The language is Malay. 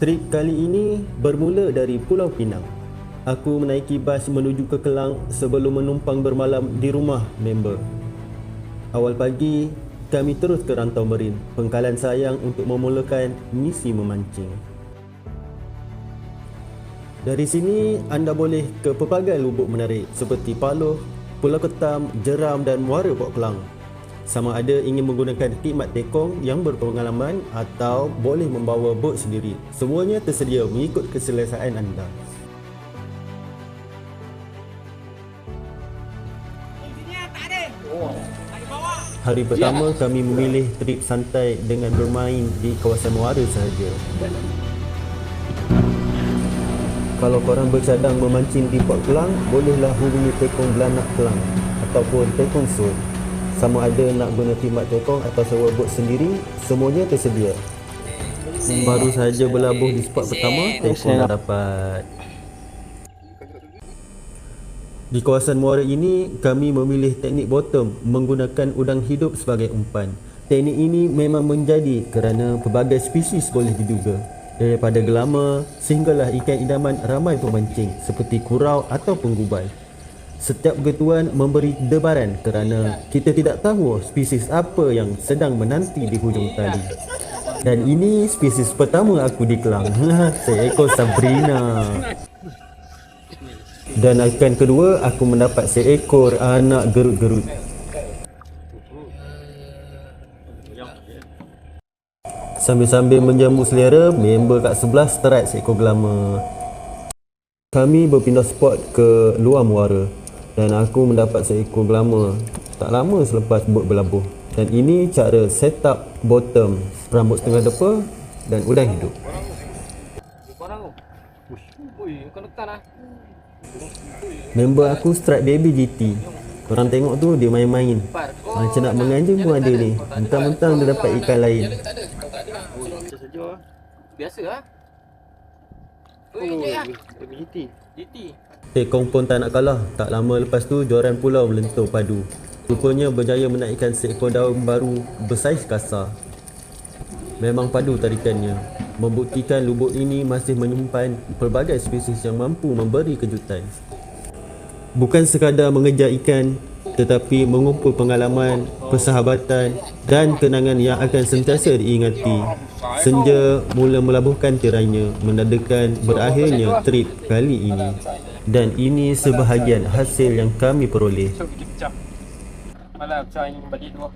Trip kali ini bermula dari Pulau Pinang. Aku menaiki bas menuju ke Kelang sebelum menumpang bermalam di rumah member. Awal pagi, kami terus ke Rantau Merin, pangkalan sayang untuk memulakan misi memancing. Dari sini, anda boleh ke pelbagai lubuk menarik seperti Paloh, Pulau Ketam, Jeram dan Muara Port Klang. Sama ada ingin menggunakan khidmat tekong yang berpengalaman atau boleh membawa bot sendiri. Semuanya tersedia mengikut keselesaan anda. Hari pertama kami memilih trip santai dengan bermain di kawasan muara sahaja. Kalau korang bercadang memancing di Port Klang, bolehlah hubungi tekong Belanak Klang ataupun tekong Sur. Sama ada nak guna khidmat tekong atau sewa bot sendiri, semuanya tersedia. Baru sahaja berlabuh di spot pertama, tekong dah dapat. Di kawasan muara ini, kami memilih teknik bottom menggunakan udang hidup sebagai umpan. Teknik ini memang menjadi kerana pelbagai spesies boleh diduga. Daripada gelama sehinggalah ikan idaman ramai pemancing seperti kurau atau penggubai. Setiap getuan memberi debaran kerana kita tidak tahu spesies apa yang sedang menanti di hujung tali. Dan ini spesies pertama aku di Kelang, seekor Sabrina. Dan ikan kedua aku mendapat seekor anak gerut-gerut. Sambil-sambil menjamu selera, member kat sebelah strike seekor gelama. Kami berpindah spot ke luar muara dan aku mendapat seekor gelama tak lama selepas bot berlabuh. Dan ini cara setup bottom, rambut setengah depa dan udang hidup. Member aku strike baby GT. Korang tengok tu dia main-main. Macam nak menganjung pun ada ni. Mentang-mentang dia dapat ikan lain. Biasa lah. Baby GT. Tekong pun tak nak kalah. Tak lama lepas tu joran pulau melentur padu. Rupanya berjaya menaikkan seekor daun baru bersaiz kasar. Memang padu tarikannya, membuktikan lubuk ini masih menyimpan pelbagai spesies yang mampu memberi kejutan. Bukan sekadar mengejar ikan, tetapi mengumpul pengalaman, persahabatan dan kenangan yang akan sentiasa diingati. Senja mula melabuhkan tirainya, menandakan berakhirnya trip kali ini. Dan ini sebahagian hasil yang kami peroleh. Malam, saya ingin balik dua.